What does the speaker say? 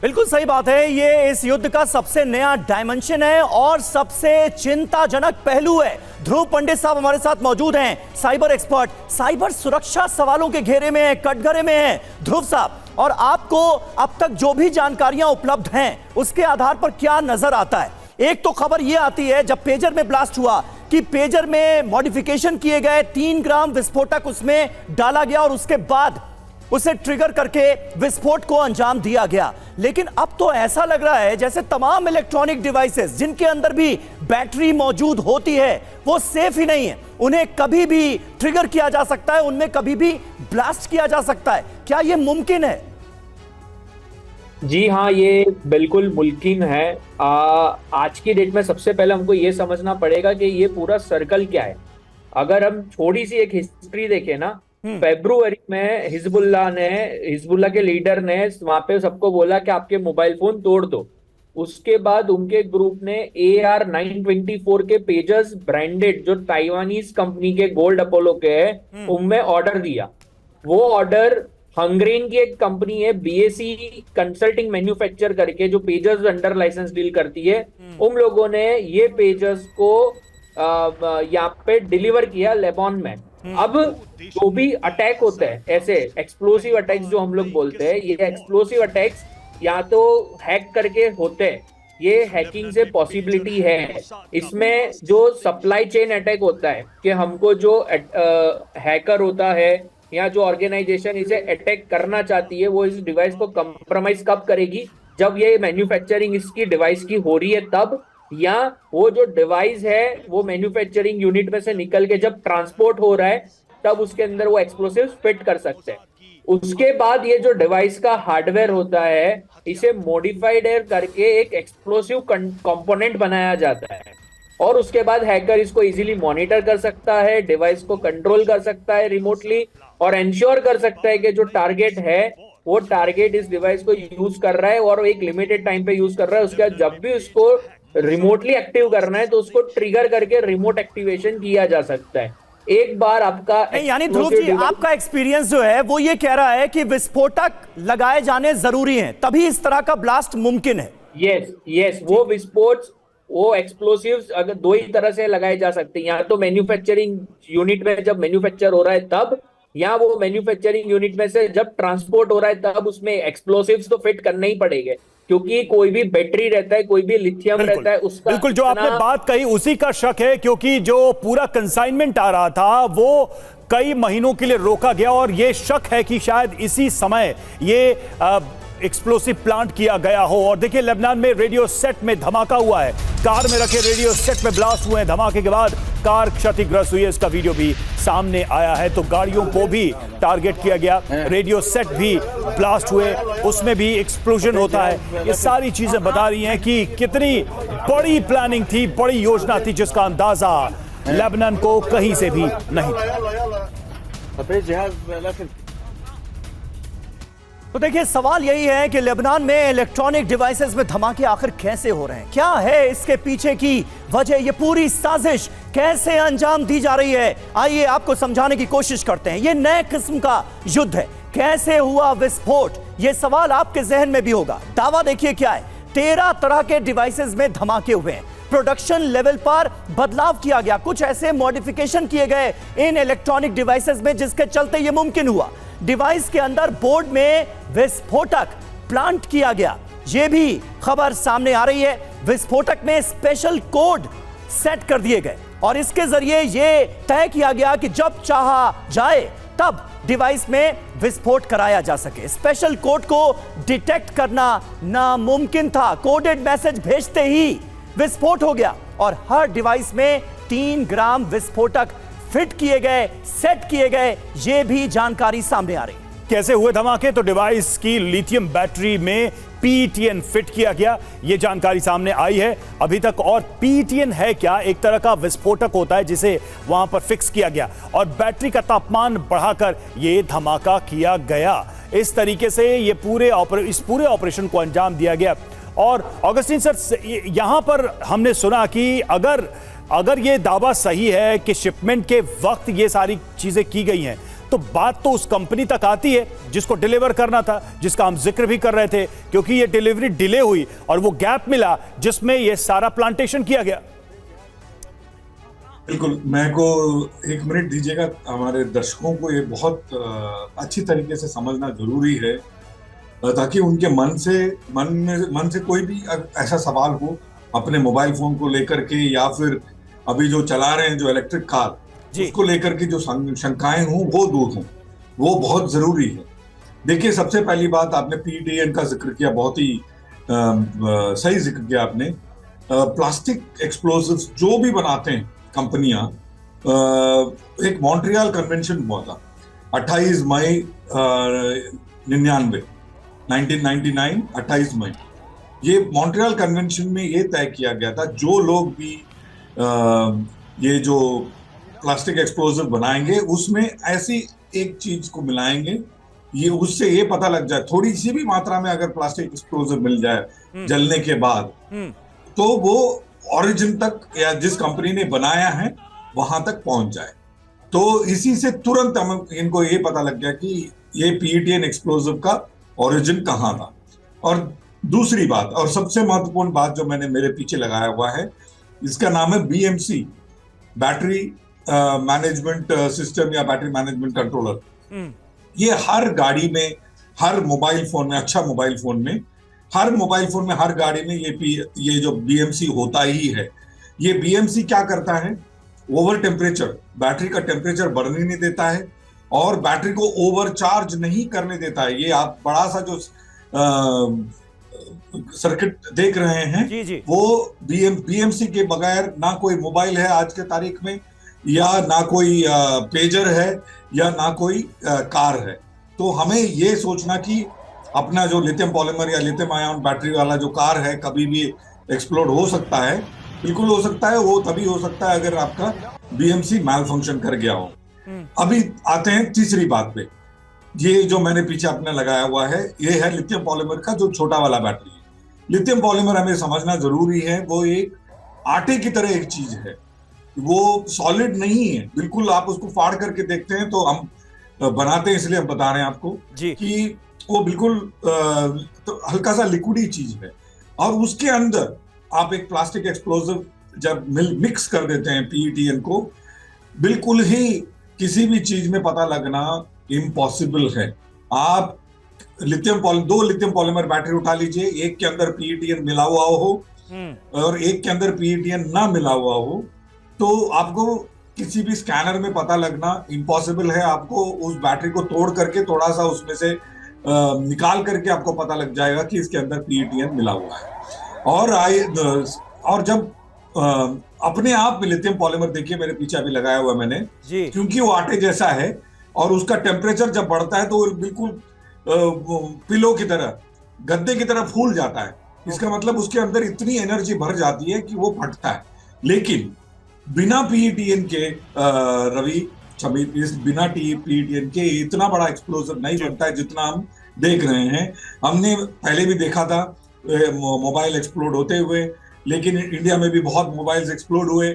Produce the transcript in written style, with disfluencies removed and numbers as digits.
बिल्कुल सही बात है। ये इस युद्ध का सबसे नया डायमेंशन है और सबसे चिंताजनक पहलू है। ध्रुव पंडित साहब हमारे साथ मौजूद हैं, साइबर एक्सपर्ट, साइबर सुरक्षा सवालों के घेरे में है, कटघरे में है ध्रुव साहब। और आपको अब तक जो भी जानकारियां उपलब्ध हैं उसके आधार पर क्या नजर आता है? एक तो खबर यह आती है जब पेजर में ब्लास्ट हुआ कि पेजर में मॉडिफिकेशन किए गए, 3 ग्राम विस्फोटक उसमें डाला गया और उसके बाद उसे ट्रिगर करके विस्फोट को अंजाम दिया गया। लेकिन अब तो ऐसा लग रहा है जैसे तमाम इलेक्ट्रॉनिक डिवाइसेस जिनके अंदर भी बैटरी मौजूद होती है वो सेफ ही नहीं है, उन्हें कभी भी ट्रिगर किया जा सकता है, उनमें कभी भी ब्लास्ट किया जा सकता है। क्या यह मुमकिन है? जी हाँ, ये बिल्कुल मुमकिन है। आज की डेट में सबसे पहले हमको ये समझना पड़ेगा कि ये पूरा सर्कल क्या है। अगर हम थोड़ी सी एक हिस्ट्री देखें ना, फरवरी में हिजबुल्ला के लीडर ने वहां पे सबको बोला कि आपके मोबाइल फोन तोड़ दो। उसके बाद उनके ग्रुप ने AR-924 के पेजेस ब्रांडेड जो ताइवानीज कंपनी के गोल्ड अपोलो के हैं उनमें ऑर्डर दिया। वो ऑर्डर हंगरेन की एक कंपनी है BAC कंसल्टिंग मैन्युफैक्चर करके, जो पेजेस अंडर लाइसेंस डील करती है, उन लोगों ने ये पेजेस को यहाँ पे डिलीवर किया लेबनान में। अब जो भी अटैक होते हैं, ऐसे एक्सप्लोसिव अटैक्स जो हम लोग बोलते हैं, ये एक्सप्लोसिव अटैक्स या तो हैक करके होते हैं, ये हैकिंग से पॉसिबिलिटी है। इसमें जो सप्लाई चेन अटैक होता है कि हमको जो हैकर होता है या जो ऑर्गेनाइजेशन इसे अटैक करना चाहती है वो इस डिवाइस को कंप्रोमाइज कब करेगी? जब ये मैन्युफैक्चरिंग इसकी डिवाइस की हो रही है तब, या वो जो डिवाइस है वो मैन्युफैक्चरिंग यूनिट में से निकल के जब ट्रांसपोर्ट हो रहा है तब उसके अंदर वो एक्सप्लोसिव फिट कर सकते हैं। उसके बाद ये जो डिवाइस का हार्डवेयर होता है इसे मॉडिफाइड करके एक एक्सप्लोसिव कंपोनेंट बनाया जाता है और उसके बाद हैकर इसको इजीली मॉनिटर कर सकता है, डिवाइस को कंट्रोल कर सकता है रिमोटली और एंश्योर कर सकता है कि जो टारगेट है वो टारगेट इस डिवाइस को यूज कर रहा है और एक लिमिटेड टाइम पे यूज कर रहा है। उसके बाद जब भी उसको रिमोटली एक्टिव करना है तो उसको ट्रिगर करके रिमोट एक्टिवेशन किया जा सकता है। एक बार आपका यानी ध्रुव जी, आपका एक्सपीरियंस जो है वो ये कह रहा है कि विस्फोटक लगाए जाने जरूरी हैं तभी इस तरह का ब्लास्ट मुमकिन है। यस, वो विस्फोट, वो एक्सप्लोसिव्स अगर दो ही तरह से लगाए जा सकते हैं, या तो मैन्युफैक्चरिंग यूनिट में जब मैन्युफैक्चर हो रहा है तब, या वो मैन्युफैक्चरिंग यूनिट में से जब ट्रांसपोर्ट हो रहा है तब उसमें एक्सप्लोसिव्स तो फिट करने ही पड़ेंगे, क्योंकि कोई भी बैटरी रहता है, कोई भी लिथियम रहता है, उसका बिल्कुल जो आपने बात कही उसी का शक है, क्योंकि जो पूरा कंसाइनमेंट आ रहा था वो कई महीनों के लिए रोका गया और ये शक है कि शायद इसी समय ये एक्सप्लोसिव प्लांट किया गया हो। और देखिए लेबनान में रेडियो सेट में धमाका हुआ है, कार में रखे रेडियो सेट में ब्लास्ट हुए हैं। धमाके के बाद कार क्षतिग्रस्त हुई है, इसका वीडियो भी सामने आया है। तो गाड़ियों को भी टारगेट किया गया, रेडियो सेट भी ब्लास्ट हुए, उसमें भी एक्सप्लोजन होता है। ये सारी चीजें बता रही हैं कि कितनी बड़ी प्लानिंग थी, बड़ी योजना थी, जिसका अंदाजा लेबनान को कहीं से भी नहीं था। तो देखिए सवाल यही है कि लेबनान में इलेक्ट्रॉनिक डिवाइसेस में धमाके आखिर कैसे हो रहे हैं, क्या है इसके पीछे की वजह, ये पूरी साजिश कैसे अंजाम दी जा रही है? आइए आपको समझाने की कोशिश करते हैं। ये नए किस्म का युद्ध है, कैसे हुआ विस्फोट, ये सवाल आपके जहन में भी होगा। दावा देखिए क्या है, 13 तरह के डिवाइसेस में धमाके हुए हैं, प्रोडक्शन लेवल पर बदलाव किया गया, कुछ ऐसे मॉडिफिकेशन किए गए इन इलेक्ट्रॉनिक डिवाइसेस में जिसके चलते यह मुमकिन हुआ। डिवाइस के अंदर बोर्ड में विस्फोटक प्लांट किया गया, यह भी खबर सामने आ रही है। विस्फोटक में स्पेशल कोड सेट कर दिए गए और इसके जरिए यह तय किया गया कि जब चाहा जाए तब डिवाइस में विस्फोट कराया जा सके। स्पेशल कोड को डिटेक्ट करना नामुमकिन था, कोडेड मैसेज भेजते ही विस्फोट हो गया और हर डिवाइस में 3 ग्राम विस्फोटक फिट किए गए, सेट किए गए, ये भी जानकारी सामने आ रही। कैसे हुए धमाके? तो डिवाइस की लिथियम बैटरी में PTN फिट किया गया, ये जानकारी सामने आई है अभी तक। और PTN है क्या? एक तरह का विस्फोटक होता है जिसे वहां पर फिक्स किया गया और बैटरी का तापमान बढ़ाकर ये धमाका किया गया। इस तरीके से ये पूरे ऑपरेशन को अंजाम दिया गया। और ऑगस्टिन सर, यहां पर हमने सुना कि अगर ये दावा सही है कि शिपमेंट के वक्त ये सारी चीजें की गई हैं, तो बात तो उस कंपनी तक आती है जिसको डिलीवर करना था, जिसका हम जिक्र भी कर रहे थे, क्योंकि ये डिलीवरी डिले हुई और वो गैप मिला जिसमें ये सारा प्लांटेशन किया गया। बिल्कुल, मैं को एक मिनट दीजिएगा। हमारे दर्शकों को ये बहुत अच्छी तरीके से समझना जरूरी है, ताकि उनके मन से कोई भी ऐसा सवाल हो अपने मोबाइल फोन को लेकर के, या फिर अभी जो चला रहे हैं जो इलेक्ट्रिक कार, उसको लेकर के जो शंकाएं हों वो दूर हों, वो बहुत जरूरी है। देखिए, सबसे पहली बात, आपने PTN का जिक्र किया, बहुत ही सही जिक्र किया आपने। प्लास्टिक एक्सप्लोसिव्स जो भी बनाते हैं कंपनियां, एक मॉन्ट्रियल कन्वेंशन हुआ था 28 मई 1999, 28 मई। ये मॉन्ट्रियल कन्वेंशन में ये तय किया गया था, जो लोग भी ये जो प्लास्टिक एक्सप्लोसिव बनाएंगे उसमें ऐसी एक चीज को मिलाएंगे, ये उससे ये पता लग जाए, थोड़ी सी भी मात्रा में अगर प्लास्टिक एक्सप्लोसिव मिल जाए जलने के बाद, तो वो ओरिजिन तक या जिस कंपनी ने बनाया है वहां तक पहुंच जाए। तो इसी से तुरंत हम इनको ये पता लग गया कि ये PTN एक्सप्लोसिव का ओरिजिन कहां था। और दूसरी बात, और सबसे महत्वपूर्ण बात जो मैंने मेरे पीछे लगाया हुआ है, इसका नाम है BMC, बैटरी मैनेजमेंट सिस्टम या बैटरी मैनेजमेंट कंट्रोलर। ये हर गाड़ी में, हर मोबाइल फोन में, अच्छा मोबाइल फोन में, हर मोबाइल फोन में, हर गाड़ी में ये जो BMC होता ही है। ये BMC क्या करता है? ओवर टेम्परेचर, बैटरी का टेम्परेचर बढ़ने नहीं देता है और बैटरी को ओवर चार्ज नहीं करने देता है। ये आप बड़ा सा जो सर्किट देख रहे हैं, जी। वो BMC के बगैर ना कोई मोबाइल है आज के तारीख में, या ना कोई पेजर है, या ना कोई कार है। तो हमें ये सोचना कि अपना जो लिथियम पॉलीमर या लिथियम आयन बैटरी वाला जो कार है, कभी भी एक्सप्लोड हो सकता है, बिल्कुल हो सकता है। वो तभी हो सकता है अगर आपका BMC मैल फंक्शन कर गया हो। अभी आते हैं तीसरी बात पे। ये जो मैंने पीछे अपने लगाया हुआ है, ये है लिथियम पॉलीमर का जो छोटा वाला बैटरी है। लिथियम पॉलीमर हमें समझना जरूरी है, वो एक आटे की तरह एक चीज है, वो सॉलिड नहीं है बिल्कुल। आप उसको फाड़ करके देखते हैं, तो हम बनाते हैं इसलिए हम बता रहे हैं आपको कि वो बिल्कुल तो हल्का सा लिक्विडी चीज है। और उसके अंदर आप एक प्लास्टिक एक्सप्लोसिव जब मिक्स कर देते हैं PTN को, बिल्कुल ही किसी भी चीज में पता लगना इम्पॉसिबल है। आप दो लिथियम पॉलीमर बैटरी उठा लीजिए, एक के अंदर PTN मिला हुआ हो और एक के अंदर PTN ना मिला हुआ हो, तो आपको किसी भी स्कैनर में पता लगना इम्पॉसिबल है। आपको उस बैटरी को तोड़ करके थोड़ा सा उसमें से निकाल करके आपको पता लग जाएगा कि इसके अंदर PTN मिला हुआ है। और जब अपने आप में लिथियम पॉलीमर, देखिए मेरे पीछे अभी लगाया हुआ मैंने, क्योंकि वो आटे जैसा है और उसका टेम्परेचर जब बढ़ता है तो वो बिल्कुल पिलो की तरह, गद्दे की तरह फूल जाता है। इसका मतलब उसके अंदर इतनी एनर्जी भर जाती है कि वो फटता है। लेकिन बिना PTN के रवि समीर, इस बिना PTN के इतना बड़ा एक्सप्लोसिव नहीं बनता है जितना हम देख रहे हैं। हमने पहले भी देखा था मोबाइल एक्सप्लोड होते हुए, लेकिन इंडिया में भी बहुत मोबाइल्स एक्सप्लोड हुए,